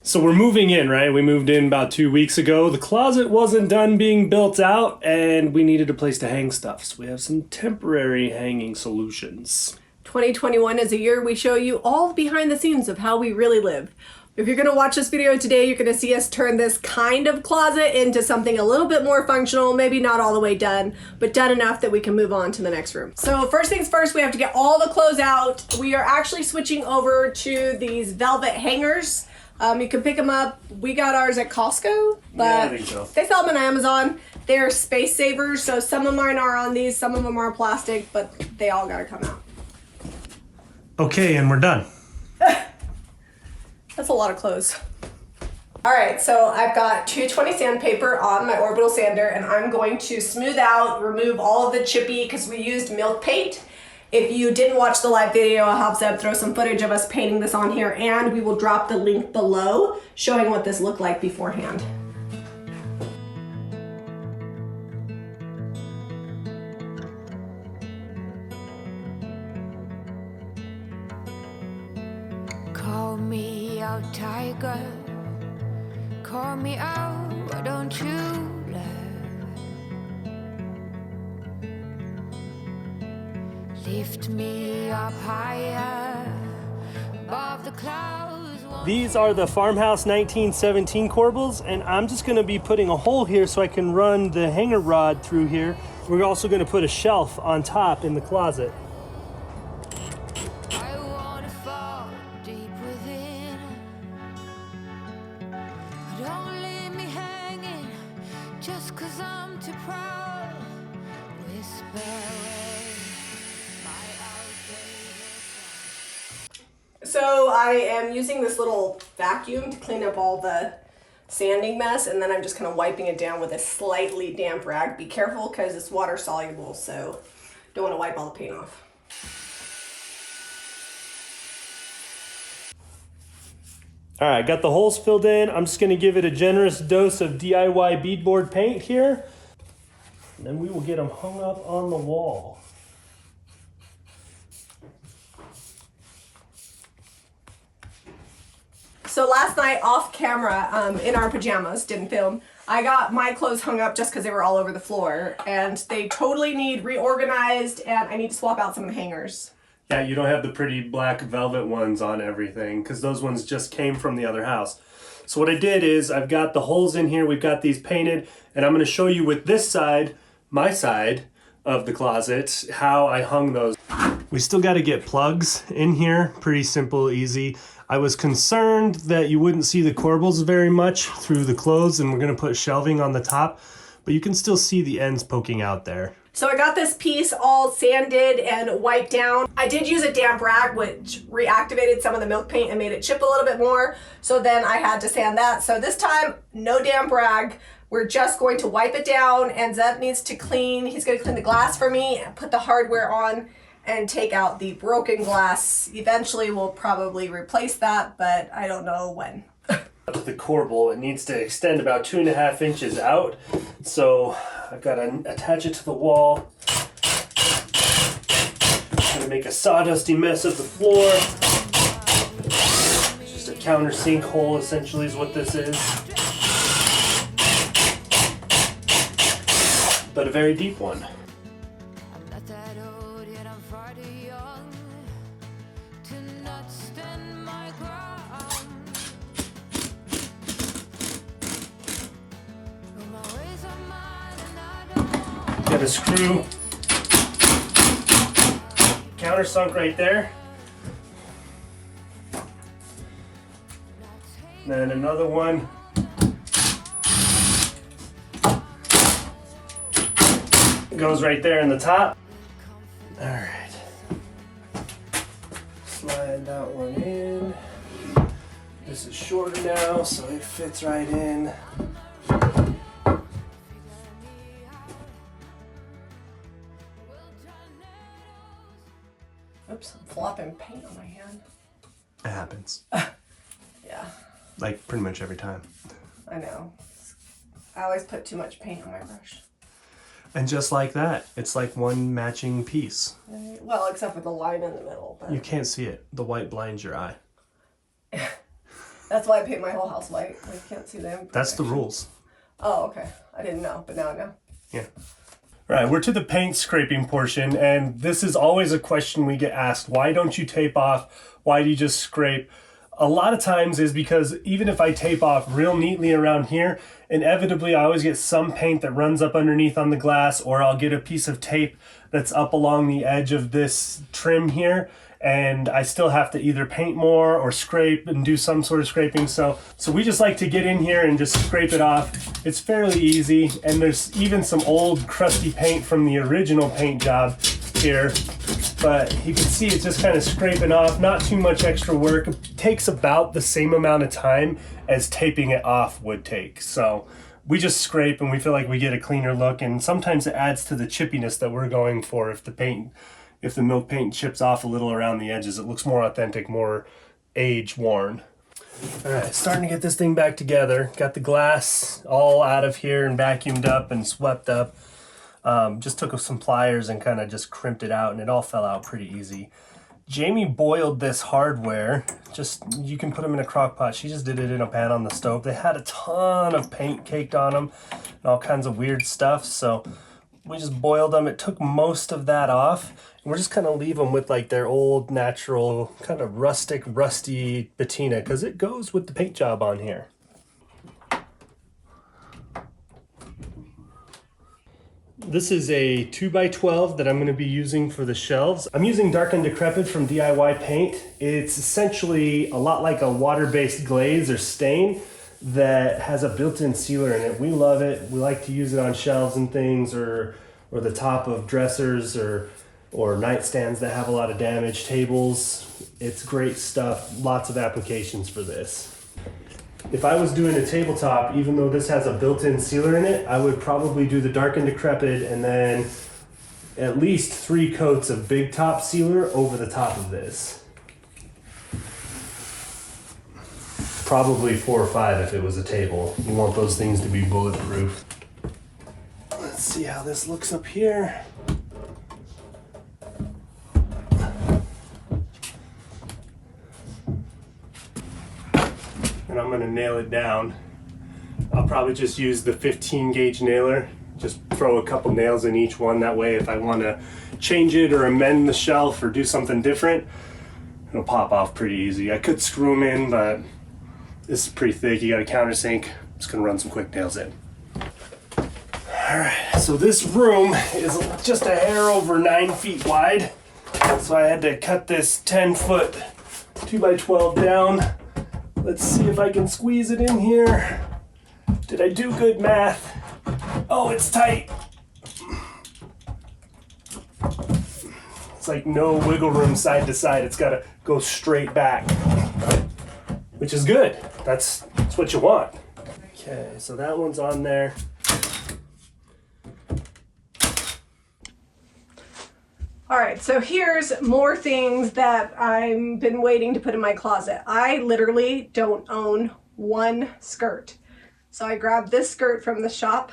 So we're moving in, right? We moved in about 2 weeks ago. The closet wasn't done being built out and we needed a place to hang stuff. So we have some temporary hanging solutions. 2021 is a year we show you all behind the scenes of how we really live. If you're gonna watch this video today, you're gonna see us turn this kind of closet into something a little bit more functional, maybe not all the way done, but done enough that we can move on to the next room. So first things first, we have to get all the clothes out. We are actually switching over to these velvet hangers. You can pick them up. We got ours at Costco, but Yeah, I think so. They sell them on Amazon. They're space savers, so some of mine are on these, some of them are plastic, but they all gotta come out. Okay, and we're done. That's a lot of clothes. All right, so I've got 220 sandpaper on my orbital sander, and I'm going to smooth out, remove all of the chippy, because we used milk paint. If you didn't watch the live video, I'll have Zeb throw some footage of us painting this on here, and we will drop the link below showing what this looked like beforehand. Call me out, tiger. Call me out, why don't you love? Lift me up higher above the clouds. These are the Farmhouse 1917 corbels, and I'm just gonna be putting a hole here so I can run the hanger rod through here. We're also gonna put a shelf on top in the closet. I wanna fall deep within. Don't leave me hanging just 'cause I'm too proud. Whisper away my outdated. So I am using this little vacuum to clean up all the sanding mess, and then I'm just kind of wiping it down with a slightly damp rag. Be careful because it's water soluble, so don't want to wipe all the paint off. All right, got the holes filled in. I'm just gonna give it a generous dose of DIY beadboard paint here. And then we will get them hung up on the wall. So last night off camera, in our pajamas, didn't film, I got my clothes hung up just because they were all over the floor, and they totally need reorganized, and I need to swap out some of the hangers. Yeah, you don't have the pretty black velvet ones on everything because those ones just came from the other house. So what I did is I've got the holes in here, we've got these painted, and I'm gonna show you with this side, my side of the closet, how I hung those. We still gotta get plugs in here, pretty simple, easy. I was concerned that you wouldn't see the corbels very much through the clothes, and we're gonna put shelving on the top, but you can still see the ends poking out there. So I got this piece all sanded and wiped down. I did use a damp rag, which reactivated some of the milk paint and made it chip a little bit more. So then I had to sand that. So this time, no damp rag. We're just going to wipe it down, and Zeb needs to clean. He's gonna clean the glass for me and put the hardware on and take out the broken glass. Eventually we'll probably replace that, but I don't know when. The corbel, it needs to extend about 2.5 inches out. So I've got to attach it to the wall. I'm gonna make a sawdusty mess of the floor. Just a counter sink hole essentially is what this is. But a very deep one. I'm not that old yet, I'm far too young to not stand my ground. But my ways are mine and I don't. Got a screw. Countersunk right there. And then another one. Goes right there in the top. All right. Slide that one in. This is shorter now, so it fits right in. Oops, I'm flopping paint on my hand. It happens. Yeah, Like pretty much every time. I know. I always put too much paint on my brush. And just like that, it's like one matching piece. Well, except for the line in the middle. But You can't see it. The white blinds your eye. That's why I paint my whole house white. I can't see them. That's the rules. Oh, okay. I didn't know, but now I know. Yeah. All right, we're to the paint scraping portion, and this is always a question we get asked. Why don't you tape off? Why do you just scrape? A lot of times is because even if I tape off real neatly around here, inevitably I always get some paint that runs up underneath on the glass, or I'll get a piece of tape that's up along the edge of this trim here, and I still have to either paint more or scrape and do some sort of scraping. So we just like to get in here and just scrape it off. It's fairly easy, and there's even some old crusty paint from the original paint job here. But you can see it's just kind of scraping off, not too much extra work. It takes about the same amount of time as taping it off would take. So we just scrape and we feel like we get a cleaner look, and sometimes it adds to the chippiness that we're going for. If the milk paint chips off a little around the edges, it looks more authentic, more age worn. All right, starting to get this thing back together. Got the glass all out of here and vacuumed up and swept up. Just took some pliers and kind of just crimped it out, and it all fell out pretty easy. Jami boiled this hardware. You can put them in a crock pot. She just did it in a pan on the stove. They had a ton of paint caked on them and all kinds of weird stuff. So we just boiled them. It took most of that off. And we're just kind of leave them with like their old natural kind of rusty patina, because it goes with the paint job on here. This is a 2x12 that I'm going to be using for the shelves. I'm using Dark and Decrepit from DIY Paint. It's essentially a lot like a water-based glaze or stain that has a built-in sealer in it. We love it. We like to use it on shelves and things, or the top of dressers or nightstands that have a lot of damage, tables. It's great stuff. Lots of applications for this. If I was doing a tabletop, even though this has a built-in sealer in it, I would probably do the Dark and Decrepit and then at least 3 coats of big top sealer over the top of this. Probably 4 or 5 if it was a table. You want those things to be bulletproof. Let's see how this looks up here. And I'm gonna nail it down. I'll probably just use the 15 gauge nailer. Just throw a couple nails in each one. That way if I wanna change it or amend the shelf or do something different, it'll pop off pretty easy. I could screw them in, but this is pretty thick. You got a countersink. Just gonna run some quick nails in. All right, so this room is just a hair over 9 feet wide. So I had to cut this 10-foot 2x12 down. Let's see if I can squeeze it in here. Did I do good math? Oh, it's tight. It's like no wiggle room side to side. It's gotta go straight back, which is good. That's what you want. Okay, so that one's on there. All right, so here's more things that I've been waiting to put in my closet. I literally don't own one skirt. So I grabbed this skirt from the shop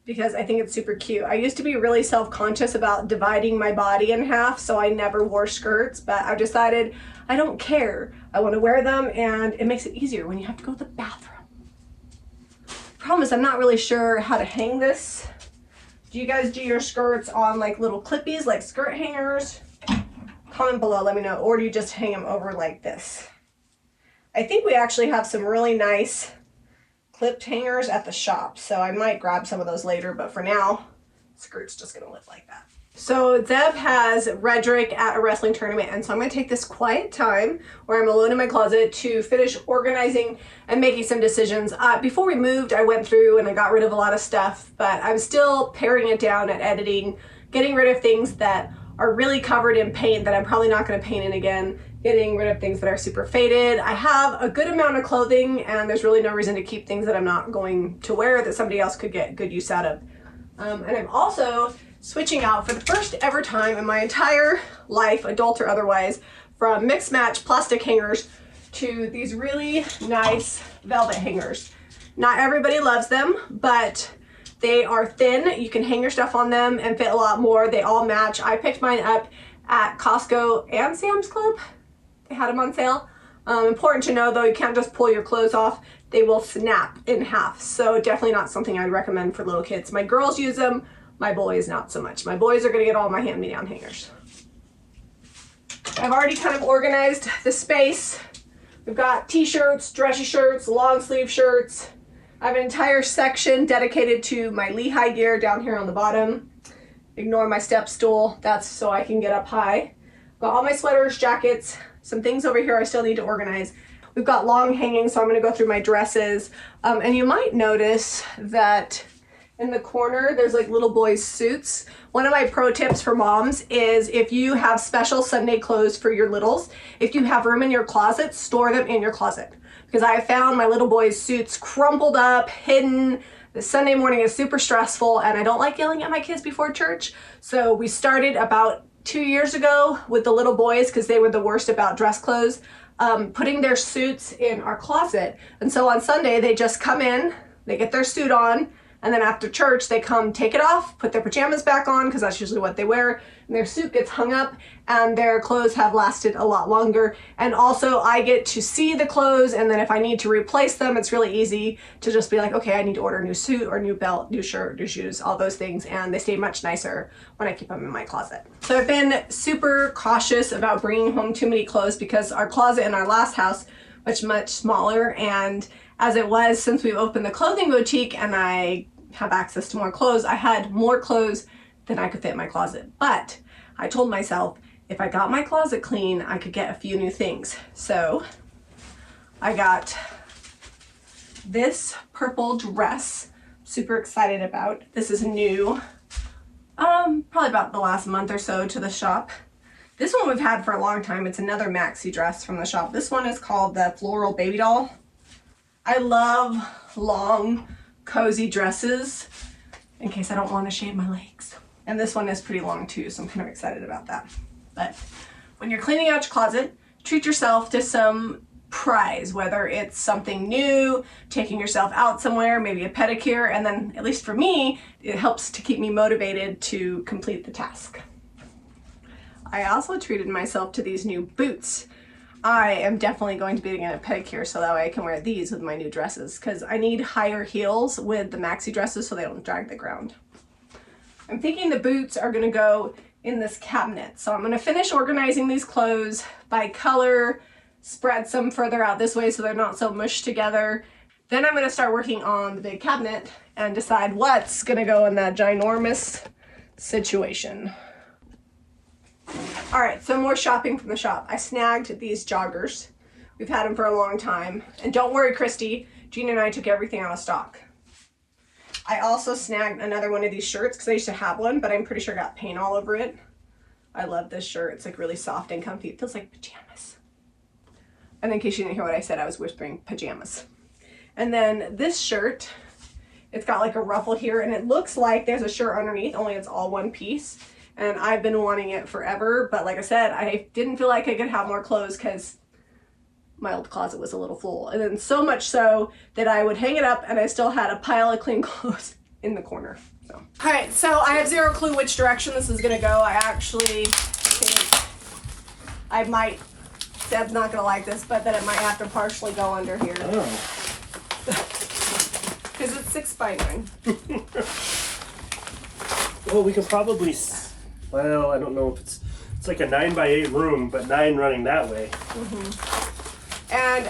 because I think it's super cute. I used to be really self-conscious about dividing my body in half, so I never wore skirts, but I've decided I don't care. I want to wear them, and it makes it easier when you have to go to the bathroom. Problem is, I'm not really sure how to hang this. Do you guys do your skirts on like little clippies, like skirt hangers? Comment below, let me know. Or do you just hang them over like this? I think we actually have some really nice clipped hangers at the shop, so I might grab some of those later, but for now, skirt's just gonna live like that. So Zeb has Redrick at a wrestling tournament, and so I'm gonna take this quiet time where I'm alone in my closet to finish organizing and making some decisions. Before we moved, I went through and I got rid of a lot of stuff, but I'm still paring it down and editing, getting rid of things that are really covered in paint that I'm probably not gonna paint in again, getting rid of things that are super faded. I have a good amount of clothing, and there's really no reason to keep things that I'm not going to wear that somebody else could get good use out of. And I'm also switching out for the first ever time in my entire life, adult or otherwise, from mix match plastic hangers to these really nice velvet hangers. Not everybody loves them, but they are thin. You can hang your stuff on them and fit a lot more. They all match. I picked mine up at Costco and Sam's Club. They had them on sale. Important to know though, you can't just pull your clothes off. They will snap in half. So definitely not something I'd recommend for little kids. My girls use them, my boys not so much. My boys are gonna get all my hand-me-down hangers. I've already kind of organized the space. We've got t-shirts, dressy shirts, long sleeve shirts. I have an entire section dedicated to my Lehi gear down here on the bottom. Ignore my step stool, that's so I can get up high. Got all my sweaters, jackets, some things over here I still need to organize. We've got long hanging, so I'm gonna go through my dresses. And you might notice that in the corner, there's like little boys' suits. One of my pro tips for moms is if you have special Sunday clothes for your littles, if you have room in your closet, store them in your closet. Because I found my little boys' suits crumpled up, hidden. The Sunday morning is super stressful and I don't like yelling at my kids before church. So we started about 2 years ago with the little boys because they were the worst about dress clothes, putting their suits in our closet. And so on Sunday, they just come in, they get their suit on, and then after church, they come take it off, put their pajamas back on, because that's usually what they wear, and their suit gets hung up, and their clothes have lasted a lot longer. And also, I get to see the clothes, and then if I need to replace them, it's really easy to just be like, okay, I need to order a new suit, or new belt, new shirt, new shoes, all those things, and they stay much nicer when I keep them in my closet. So I've been super cautious about bringing home too many clothes, because our closet in our last house was much smaller, and as it was, since we've opened the clothing boutique and I have access to more clothes, I had more clothes than I could fit in my closet. But I told myself, if I got my closet clean, I could get a few new things. So I got this purple dress, super excited about. This is new, probably about the last month or so to the shop. This one we've had for a long time. It's another maxi dress from the shop. This one is called the Floral Baby Doll. I love long, cozy dresses in case I don't want to shave my legs. And this one is pretty long too, so I'm kind of excited about that. But when you're cleaning out your closet, treat yourself to some prize, whether it's something new, taking yourself out somewhere, maybe a pedicure, and then at least for me, it helps to keep me motivated to complete the task. I also treated myself to these new boots. I am definitely going to be getting a pedicure so that way I can wear these with my new dresses, because I need higher heels with the maxi dresses so they don't drag the ground. I'm thinking the boots are gonna go in this cabinet. So I'm gonna finish organizing these clothes by color, spread some further out this way so they're not so mushed together. Then I'm gonna start working on the big cabinet and decide what's gonna go in that ginormous situation. All right, so more shopping from the shop. I snagged these joggers. We've had them for a long time. And don't worry, Christy, Gina and I took everything out of stock. I also snagged another one of these shirts because I used to have one, but I'm pretty sure I got paint all over it. I love this shirt. It's like really soft and comfy. It feels like pajamas. And in case you didn't hear what I said, I was whispering pajamas. And then this shirt, it's got like a ruffle here, and it looks like there's a shirt underneath, only it's all one piece. And I've been wanting it forever, but like I said, I didn't feel like I could have more clothes because my old closet was a little full. And then so much so that I would hang it up and I still had a pile of clean clothes in the corner. So. All right, so I have zero clue which direction this is gonna go. I actually think I might, Deb's not gonna like this, but that it might have to partially go under here. Oh. Because it's 6 by 9. Well, we can probably, well, I don't know if it's like a 9 by 8 room, but 9 running that way. And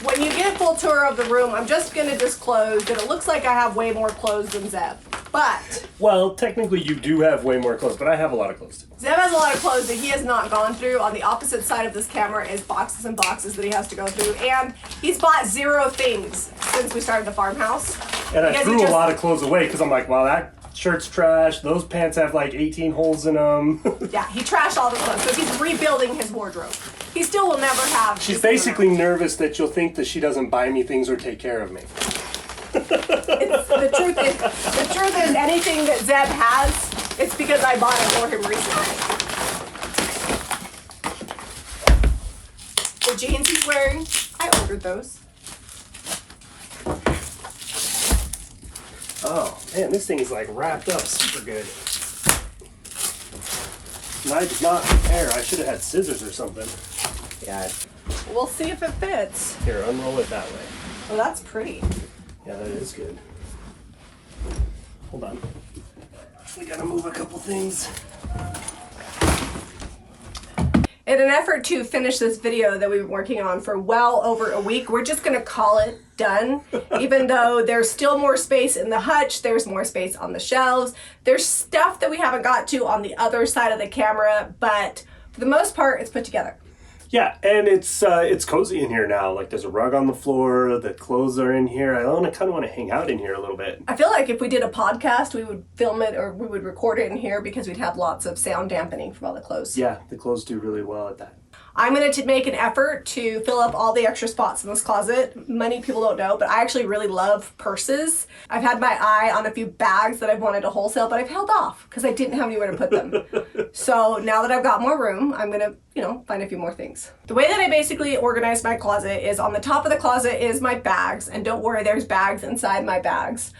when you get a full tour of the room, I'm just going to disclose that it looks like I have way more clothes than Zeb. But Well, technically you do have way more clothes, but I have a lot of clothes too. Zeb has a lot of clothes that he has not gone through. On the opposite side of this camera is boxes and boxes that he has to go through. And he's bought 0 things since we started the farmhouse. And I Because threw he a just- lot of clothes away because I'm like, well, that shirt's trash. Those pants have like 18 holes in them. Yeah, he trashed all the clothes. So he's rebuilding his wardrobe. He still will never have. She's this amount. basically nervous that you'll think that she doesn't buy me things or take care of me. The truth is anything that Zeb has, it's because I bought it for him recently. The jeans he's wearing, I ordered those. Oh, man, this thing is like wrapped up super good. And I did not prepare. I should have had scissors or something. Yeah, we'll see if it fits. Here, unroll it that way. Oh, that's pretty. Yeah, that is good. Hold on. We gotta move a couple things. In an effort to finish this video that we've been working on for well over a week, we're just gonna call it done. Even though there's still more space in the hutch, there's more space on the shelves, there's stuff that we haven't got to on the other side of the camera, but for the most part, it's put together. Yeah, and it's cozy in here now. Like there's a rug on the floor, the clothes are in here. I kind of want to hang out in here a little bit. I feel like if we did a podcast, we would film it or we would record it in here because we'd have lots of sound dampening from all the clothes. Yeah, the clothes do really well at that. I'm going to make an effort to fill up all the extra spots in this closet. Many people don't know, but I actually really love purses. I've had my eye on a few bags that I've wanted to wholesale, but I've held off because I didn't have anywhere to put them. So now that I've got more room, I'm going to, find a few more things. The way that I basically organize my closet is on the top of the closet is my bags, and don't worry, there's bags inside my bags.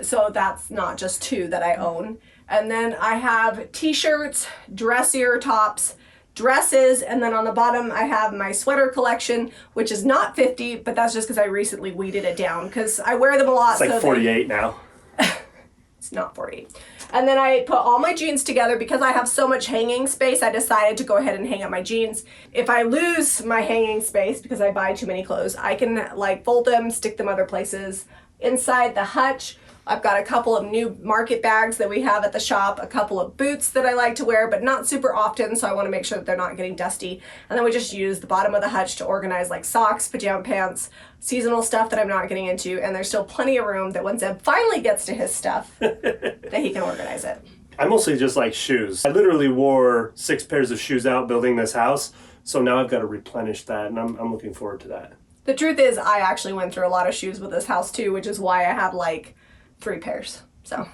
So that's not just 2 that I own. And then I have t-shirts, dressier tops, dresses, and then on the bottom I have my sweater collection, which is not 50, but that's just because I recently weeded it down because I wear them a lot. It's like 48 now. It's not 48. And then I put all my jeans together because I have so much hanging space. I decided to go ahead and hang up my jeans. If I lose my hanging space because I buy too many clothes, I can like fold them, stick them other places. Inside the hutch, I've got a couple of new market bags that we have at the shop, a couple of boots that I like to wear, but not super often, so I want to make sure that they're not getting dusty. And then we just use the bottom of the hutch to organize like socks, pajama pants, seasonal stuff that I'm not getting into, and there's still plenty of room that when Zeb finally gets to his stuff, that he can organize it. I mostly just like shoes. I literally wore 6 pairs of shoes out building this house, so now I've got to replenish that, and I'm looking forward to that. The truth is, I actually went through a lot of shoes with this house too, which is why I have like 3 pairs. So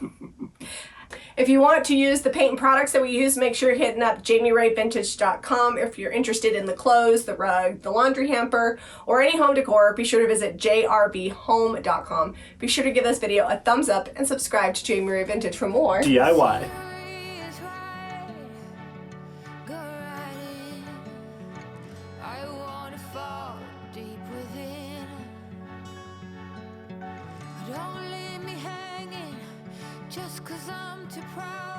if you want to use the paint and products that we use, make sure you're hitting up JamiRayVintage.com. If you're interested in the clothes, the rug, the laundry hamper, or any home decor, be sure to visit jrbhome.com. Be sure to give this video a thumbs up and subscribe to Jami Ray Vintage for more DIY. Don't leave me hanging just 'cause I'm too proud.